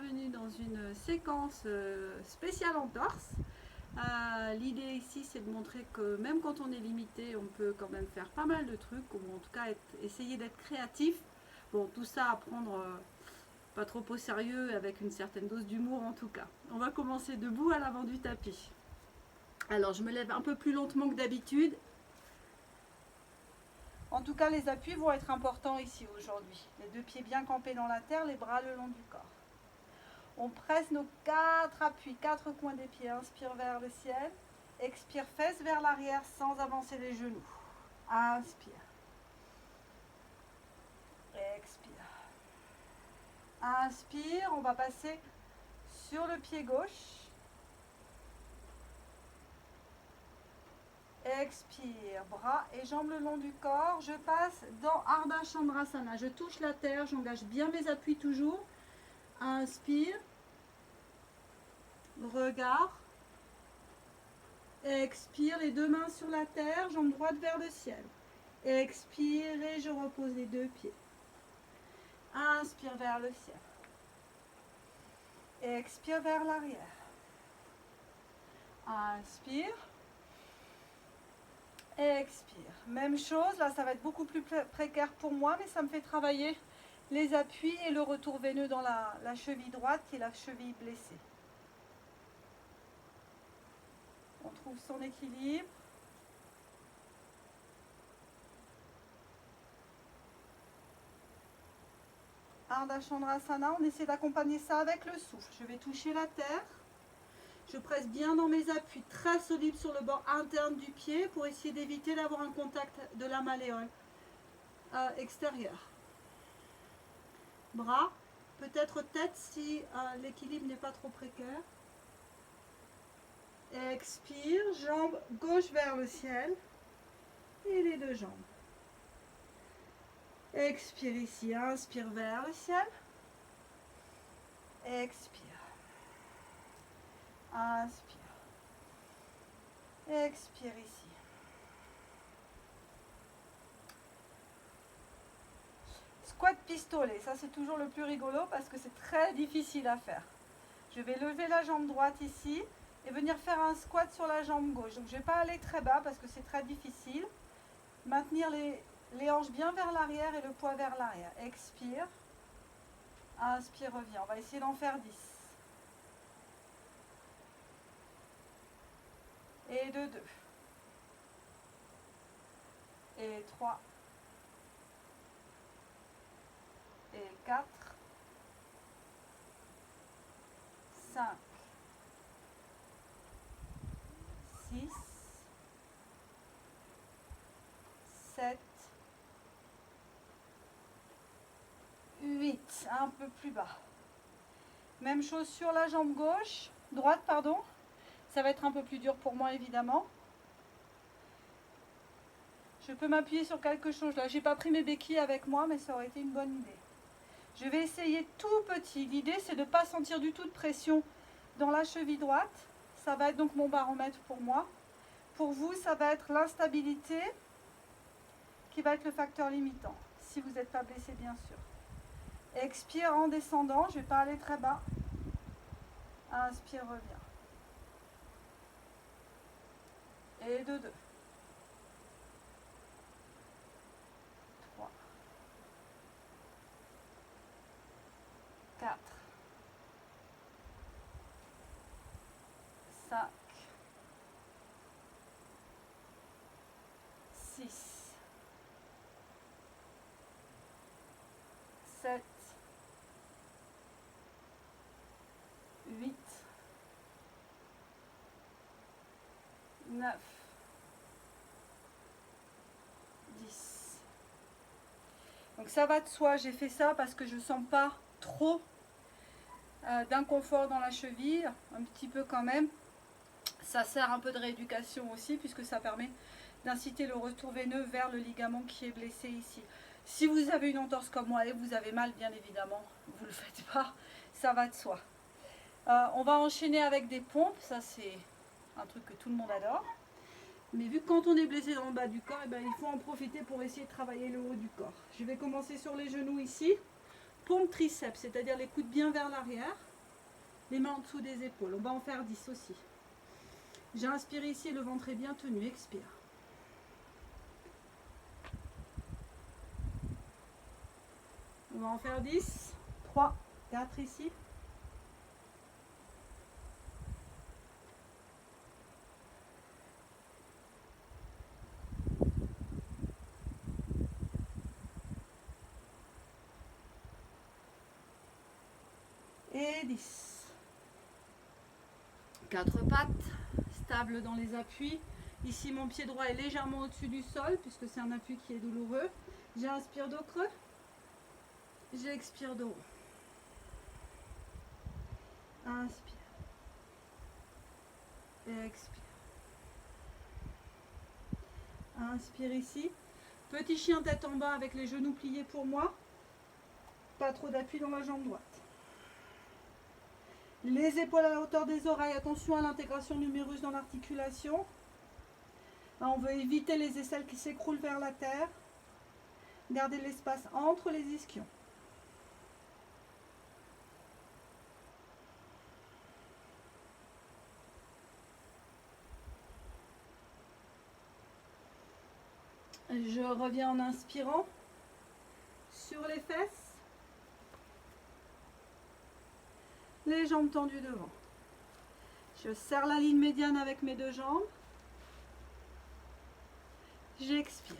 bienvenue dans une séquence spéciale entorse. L'idée ici c'est de montrer que même quand on est limité, on peut quand même faire pas mal de trucs, ou en tout cas essayer d'être créatif. Bon, tout ça à prendre pas trop au sérieux, avec une certaine dose d'humour en tout cas. On va commencer debout à l'avant du tapis. Alors je me lève un peu plus lentement que d'habitude. En tout cas, les appuis vont être importants ici aujourd'hui. Les deux pieds bien campés dans la terre, les bras le long du corps. On presse nos 4 appuis, 4 coins des pieds. Inspire vers le ciel. Expire, fesses vers l'arrière sans avancer les genoux. Inspire. Expire. Inspire, on va passer sur le pied gauche. Expire, bras et jambes le long du corps. Je passe dans Ardha Chandrasana. Je touche la terre, j'engage bien mes appuis toujours. Inspire. Regard. Expire, les deux mains sur la terre, jambes droites vers le ciel. Expire et je repose les deux pieds. Inspire vers le ciel. Expire vers l'arrière. Inspire. Expire. Même chose, là ça va être beaucoup plus précaire pour moi, mais ça me fait travailler les appuis et le retour veineux dans la cheville droite qui est la cheville blessée. On trouve son équilibre. Ardha Chandrasana, on essaie d'accompagner ça avec le souffle. Je vais toucher la terre. Je presse bien dans mes appuis, très solide sur le bord interne du pied pour essayer d'éviter d'avoir un contact de la malléole extérieure. Bras, peut-être tête si l'équilibre n'est pas trop précaire. Expire, jambe gauche vers le ciel et les deux jambes. Expire ici, inspire vers le ciel. Expire. Inspire. Expire ici. Squat pistolet, ça c'est toujours le plus rigolo parce que c'est très difficile à faire. Je vais lever la jambe droite ici et venir faire un squat sur la jambe gauche. Donc je ne vais pas aller très bas parce que c'est très difficile. Maintenir les hanches bien vers l'arrière et le poids vers l'arrière. Expire. Inspire, reviens. On va essayer d'en faire 10. Et de 2. Et 3. Et 4. 5. 6. 7. 8. Un peu plus bas. Même chose sur la jambe gauche. Droite, pardon. Ça va être un peu plus dur pour moi, évidemment. Je peux m'appuyer sur quelque chose. Là, j'ai pas pris mes béquilles avec moi, mais ça aurait été une bonne idée. Je vais essayer tout petit. L'idée, c'est de ne pas sentir du tout de pression dans la cheville droite. Ça va être donc mon baromètre pour moi. Pour vous, ça va être l'instabilité qui va être le facteur limitant. Si vous n'êtes pas blessé, bien sûr. Expire en descendant. Je ne vais pas aller très bas. Inspire, reviens. Et de 2. 3. 4. 5. 6. 7. 8. 9. 10. Donc ça va de soi, j'ai fait ça parce que je ne sens pas trop d'inconfort dans la cheville, un petit peu quand même. Ça sert un peu de rééducation aussi puisque ça permet d'inciter le retour veineux vers le ligament qui est blessé ici. Si vous avez une entorse comme moi et vous avez mal, bien évidemment, vous ne le faites pas, ça va de soi. On va enchaîner avec des pompes, ça c'est un truc que tout le monde adore. Mais vu que quand on est blessé dans le bas du corps, eh ben, il faut en profiter pour essayer de travailler le haut du corps. Je vais commencer sur les genoux ici. Pompe triceps, c'est-à-dire les coudes bien vers l'arrière. Les mains en dessous des épaules. On va en faire 10 aussi. J'inspire ici, le ventre est bien tenu. Expire. On va en faire 10. 3, 4 ici. Et 10. 4 pattes, stable dans les appuis. Ici, mon pied droit est légèrement au-dessus du sol, puisque c'est un appui qui est douloureux. J'inspire dos creux. J'expire dos rond. Inspire. Expire. Inspire ici. Petit chien tête en bas avec les genoux pliés pour moi. Pas trop d'appui dans la jambe droite. Les épaules à la hauteur des oreilles. Attention à l'intégration du numérus dans l'articulation. On veut éviter les aisselles qui s'écroulent vers la terre. Gardez l'espace entre les ischions. Je reviens en inspirant sur les fesses. Les jambes tendues devant. Je serre la ligne médiane avec mes deux jambes. J'expire.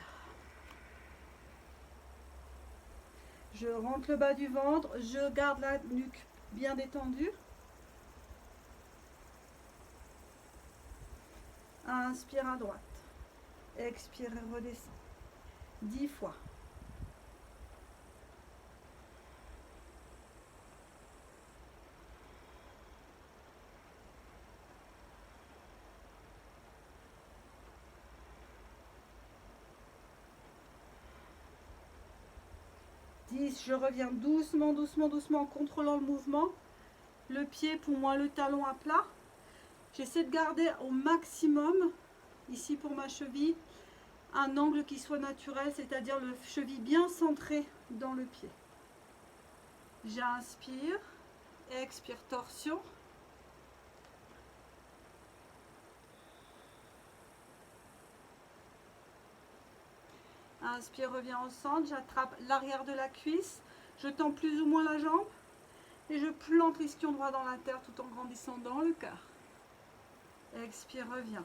Je rentre le bas du ventre. Je garde la nuque bien détendue. Inspire à droite. Expire et redescend. 10 fois. Je reviens doucement, doucement, doucement en contrôlant le mouvement. Le pied, pour moi, le talon à plat. J'essaie de garder au maximum, ici pour ma cheville, un angle qui soit naturel, c'est-à-dire le cheville bien centré dans le pied. J'inspire, expire, torsion. Inspire, reviens au centre, j'attrape l'arrière de la cuisse, je tends plus ou moins la jambe et je plante l'ischion droit dans la terre tout en grandissant dans le cœur. Expire, reviens.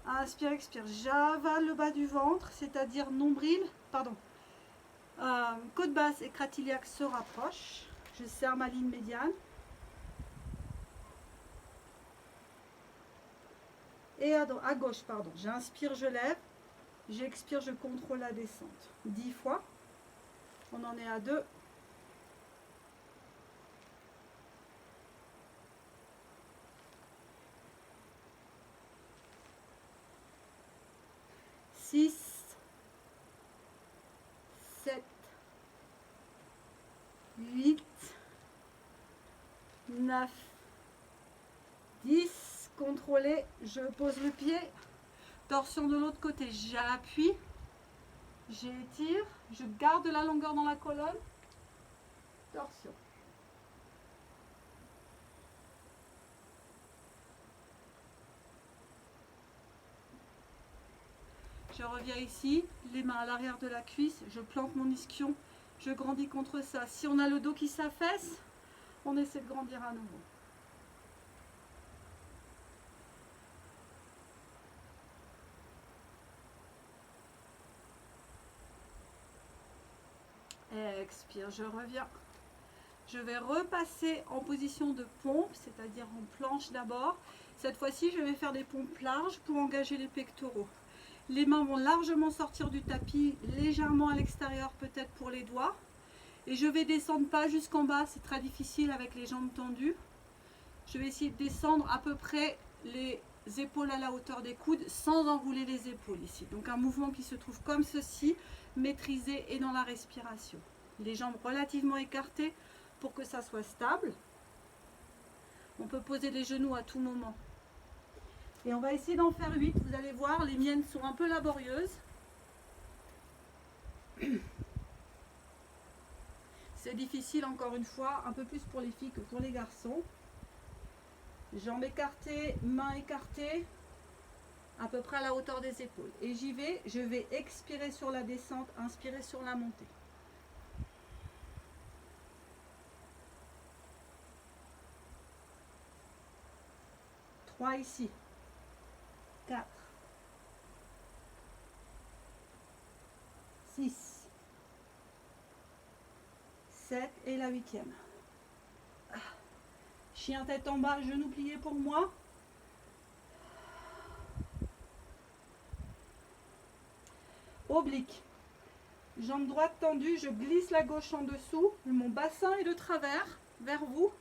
Inspire, expire, j'avale le bas du ventre, c'est-à-dire nombril, côte basse et crête iliaque se rapprochent. Je serre ma ligne médiane. Et à gauche, j'inspire, je lève. J'expire, je contrôle la descente. 10 fois. On en est à 2. Six, 7, 8, 9, 10. Contrôlez. Je pose le pied. Torsion de l'autre côté, j'appuie, j'étire, je garde la longueur dans la colonne, torsion. Je reviens ici, les mains à l'arrière de la cuisse, je plante mon ischion, je grandis contre ça. Si on a le dos qui s'affaisse, on essaie de grandir à nouveau. Expire, je reviens. Je vais repasser en position de pompe, c'est-à-dire en planche d'abord. Cette fois-ci, je vais faire des pompes larges pour engager les pectoraux. Les mains vont largement sortir du tapis, légèrement à l'extérieur peut-être pour les doigts. Et je vais descendre pas jusqu'en bas, c'est très difficile avec les jambes tendues. Je vais essayer de descendre à peu près les épaules à la hauteur des coudes sans enrouler les épaules ici. Donc un mouvement qui se trouve comme ceci, maîtrisé et dans la respiration. Les jambes relativement écartées pour que ça soit stable. On peut poser les genoux à tout moment. Et on va essayer d'en faire 8. Vous allez voir, les miennes sont un peu laborieuses. C'est difficile encore une fois, un peu plus pour les filles que pour les garçons. Jambes écartées, mains écartées, à peu près à la hauteur des épaules. Et j'y vais, je vais expirer sur la descente, inspirer sur la montée. 3 ici. 4. 6. 7 et la 8e. Chien tête en bas, genou plié pour moi. Oblique. Jambe droite tendue, je glisse la gauche en dessous. Mon bassin est de travers vers vous.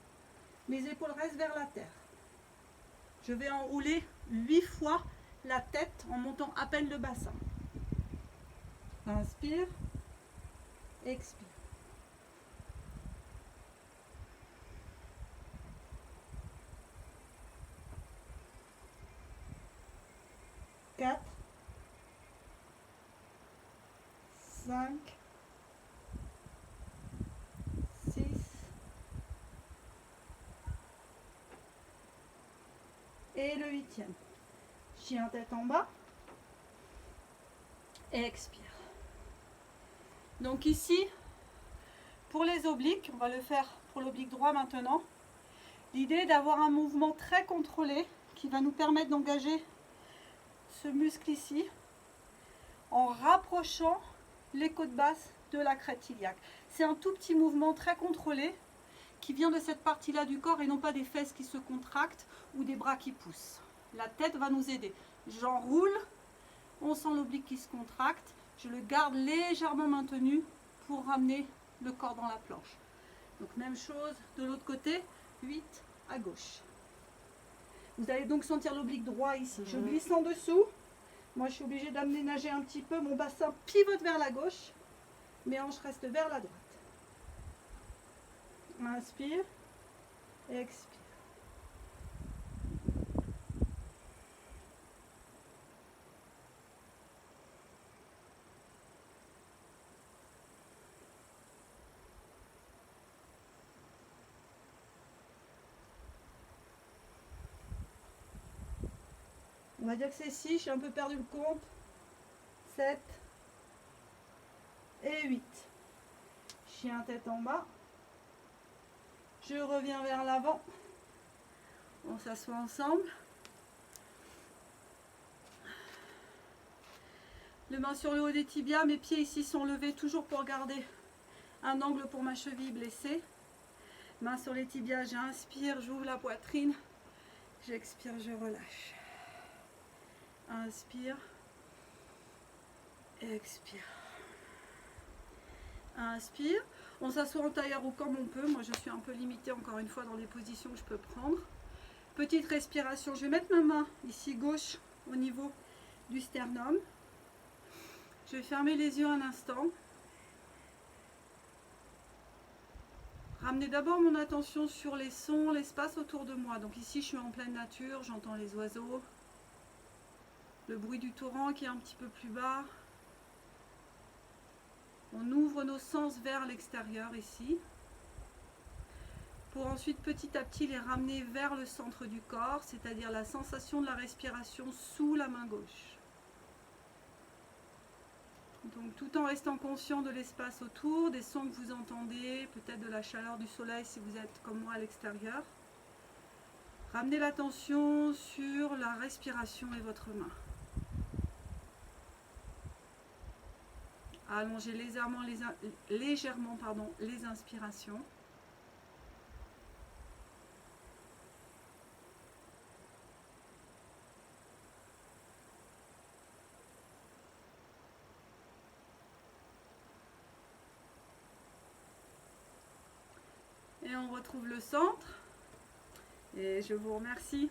Mes épaules restent vers la terre. Je vais enrouler 8 fois la tête en montant à peine le bassin. Inspire, expire. 4, 5, 6, et le 8e. Chien tête en bas. Et expire. Donc ici, pour les obliques, on va le faire pour l'oblique droit maintenant. L'idée est d'avoir un mouvement très contrôlé qui va nous permettre d'engager ce muscle ici en rapprochant les côtes basses de la crête iliaque. C'est un tout petit mouvement très contrôlé qui vient de cette partie-là du corps et non pas des fesses qui se contractent ou des bras qui poussent. La tête va nous aider. J'enroule, on sent l'oblique qui se contracte, je le garde légèrement maintenu pour ramener le corps dans la planche. Donc même chose de l'autre côté, 8 à gauche. Vous allez donc sentir l'oblique droit ici. Je glisse en dessous. Moi, je suis obligée d'aménager un petit peu. Mon bassin pivote vers la gauche. Mes hanches restent vers la droite. Inspire. Expire. On va dire que c'est 6, j'ai un peu perdu le compte. 7 et 8. Chien tête en bas. Je reviens vers l'avant. On s'assoit ensemble. Les mains sur le haut des tibias. Mes pieds ici sont levés toujours pour garder un angle pour ma cheville blessée. Mains sur les tibias, j'inspire, j'ouvre la poitrine. J'expire, je relâche. Inspire. Expire. Inspire. On s'assoit en tailleur ou comme on peut. Moi, je suis un peu limitée encore une fois dans les positions que je peux prendre. Petite respiration. Je vais mettre ma main ici gauche au niveau du sternum. Je vais fermer les yeux un instant. Ramener d'abord mon attention sur les sons, l'espace autour de moi. Donc ici, je suis en pleine nature. J'entends les oiseaux. Le bruit du torrent qui est un petit peu plus bas. On ouvre nos sens vers l'extérieur ici, pour ensuite petit à petit les ramener vers le centre du corps, c'est-à-dire la sensation de la respiration sous la main gauche. Donc tout en restant conscient de l'espace autour, des sons que vous entendez, peut-être de la chaleur du soleil si vous êtes comme moi à l'extérieur. Ramenez l'attention sur la respiration et votre main. Allongez légèrement les inspirations. Et on retrouve le centre. Et je vous remercie.